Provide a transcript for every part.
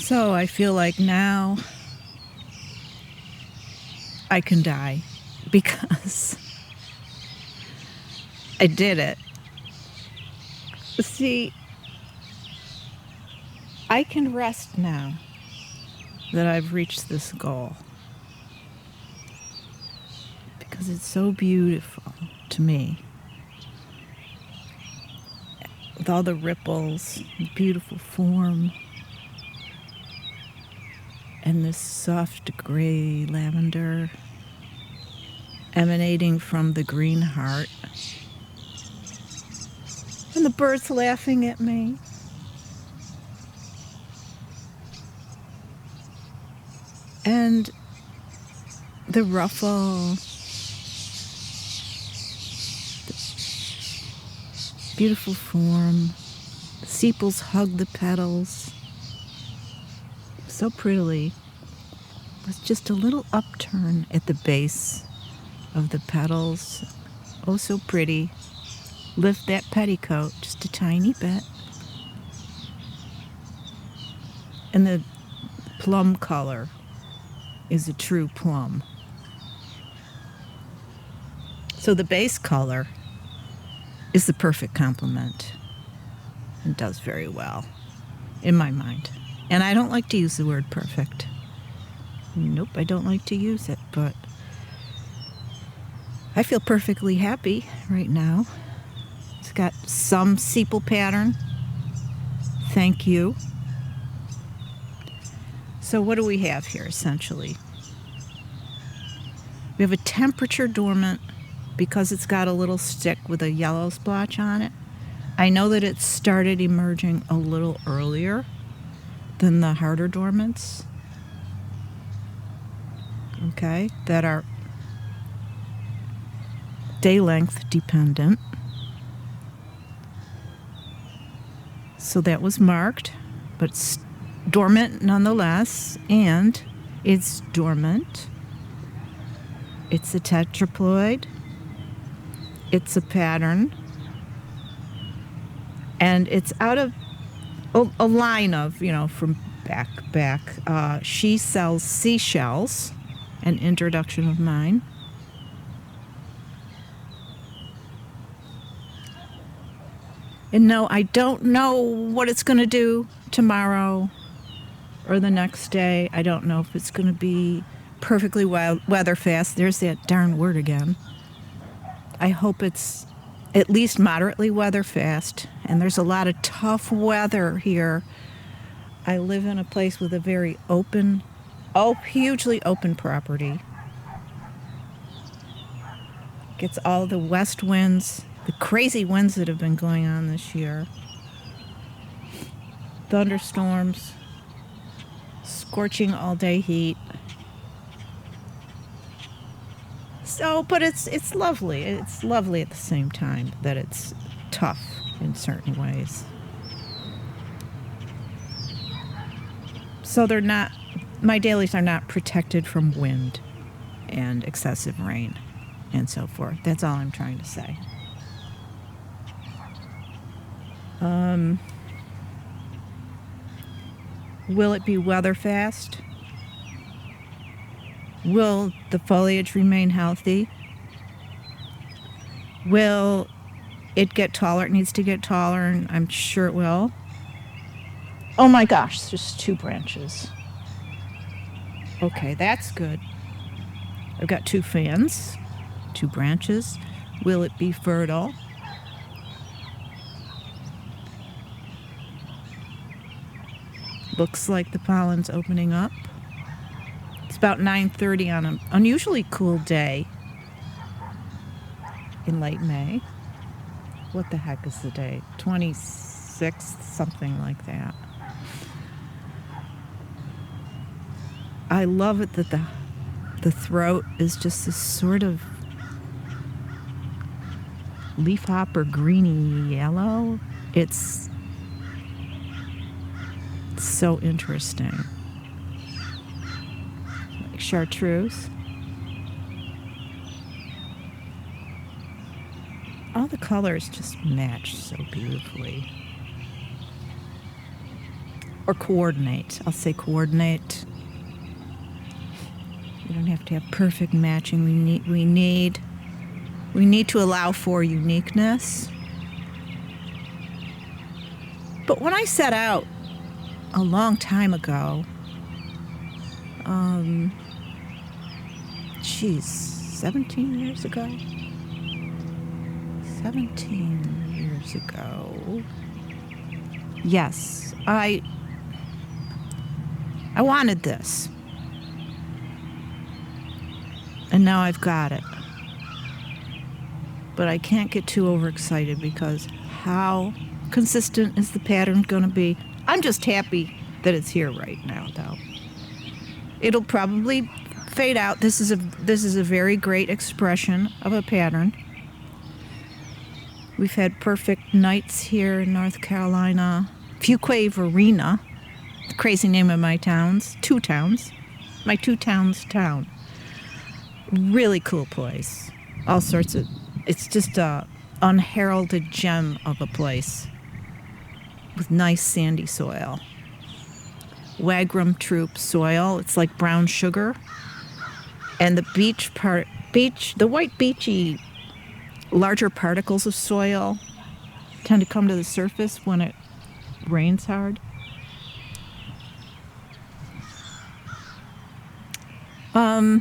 So I feel like now I can die because I did it. See, I can rest now that I've reached this goal because it's so beautiful to me. With all the ripples, beautiful form, and this soft gray lavender emanating from the green heart. And the birds laughing at me. And the ruffle, the beautiful form. The sepals hug the petals so prettily, with just a little upturn at the base of the petals. Oh, so pretty. Lift that petticoat just a tiny bit. And the plum color is a true plum. So the base color is the perfect complement and does very well in my mind. And I don't like to use the word perfect. Nope, I don't like to use it, but I feel perfectly happy right now. It's got some sepal pattern. Thank you. So what do we have here, essentially? We have a temperature dormant because it's got a little stick with a yellow splotch on it. I know that it started emerging a little earlier than the harder dormants. Okay, that are day length dependent. So that was marked, but it's dormant nonetheless, and it's dormant. It's a tetraploid. It's a pattern. And it's out of a line of, from back. She sells seashells, an introduction of mine. And no, I don't know what it's going to do tomorrow or the next day. I don't know if it's going to be perfectly weather fast. There's that darn word again. I hope it's at least moderately weather fast. And there's a lot of tough weather here. I live in a place with a very hugely open property. Gets all the west winds, the crazy winds that have been going on this year. Thunderstorms, scorching all-day heat. So, but it's lovely. It's lovely at the same time that it's tough in certain ways. So my dailies are not protected from wind and excessive rain and so forth. That's all I'm trying to say. Will it be weather fast? Will the foliage remain healthy? Will it get taller? It needs to get taller, and I'm sure it will. Oh my gosh, it's just 2 branches. Okay, that's good. I've got 2 fans, 2 branches. Will it be fertile? Looks like the pollen's opening up. It's about 9:30 on an unusually cool day in late May. What the heck is the day? 26th, something like that. I love it that the throat is just this sort of leafhopper greeny yellow. It's so interesting. Like chartreuse. All the colors just match so beautifully. or coordinate. I'll say coordinate. You don't have to have perfect matching. We need to allow for uniqueness. But when I set out a long time ago, 17 years ago? 17 years ago. Yes, I wanted this. And now I've got it. But I can't get too overexcited because how consistent is the pattern going to be? I'm just happy that it's here right now, though. It'll probably fade out. This is a very great expression of a pattern. We've had perfect nights here in North Carolina. Fuquay Arena, the crazy name of my towns. Two towns. My two towns town. Really cool place. All sorts of... It's just a unheralded gem of a place with nice sandy soil. Wagram troop soil. It's like brown sugar. And the white beachy, larger particles of soil tend to come to the surface when it rains hard. Wow.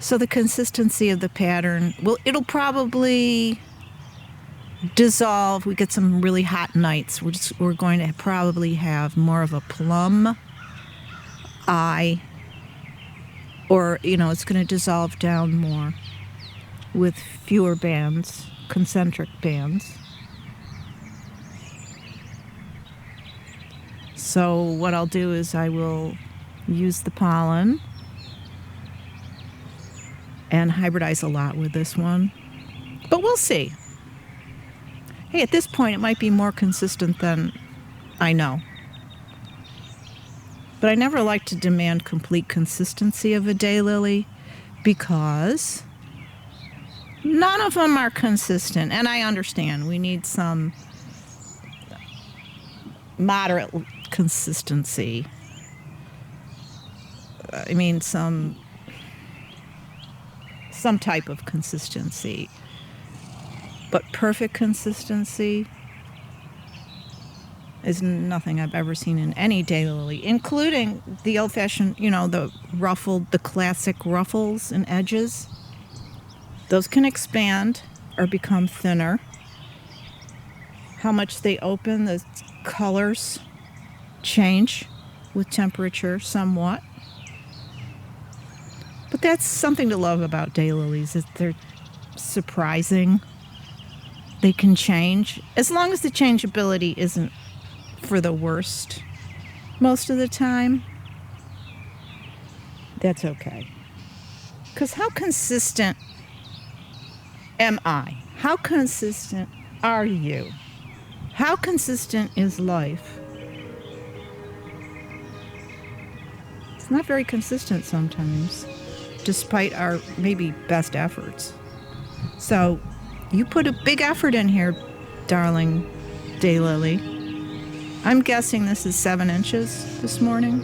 So the consistency of the pattern, well, it'll probably dissolve. We get some really hot nights. We're going to probably have more of a plum eye, or it's going to dissolve down more with fewer bands, concentric bands. So what I'll do is I will use the pollen and hybridize a lot with this one, but we'll see. Hey, at this point, it might be more consistent than I know. But I never like to demand complete consistency of a daylily because none of them are consistent. And I understand we need some moderate consistency. I mean, some type of consistency. But perfect consistency is nothing I've ever seen in any daylily, including the old-fashioned, the classic ruffles and edges. Those can expand or become thinner. How much they open, the colors change with temperature somewhat. But that's something to love about daylilies, is they're surprising. They can change, as long as the changeability isn't for the worst most of the time. That's okay. Because how consistent am I? How consistent are you? How consistent is life? It's not very consistent sometimes, despite our maybe best efforts. So you put a big effort in here, darling daylily. I'm guessing this is 7 inches this morning,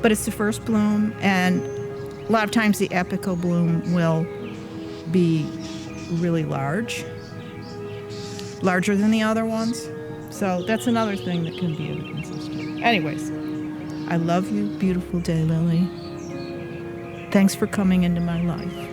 but it's the first bloom, and a lot of times the apical bloom will be really larger than the other ones. So that's another thing that can be inconsistent. Anyways, I love you, beautiful daylily. Thanks for coming into my life.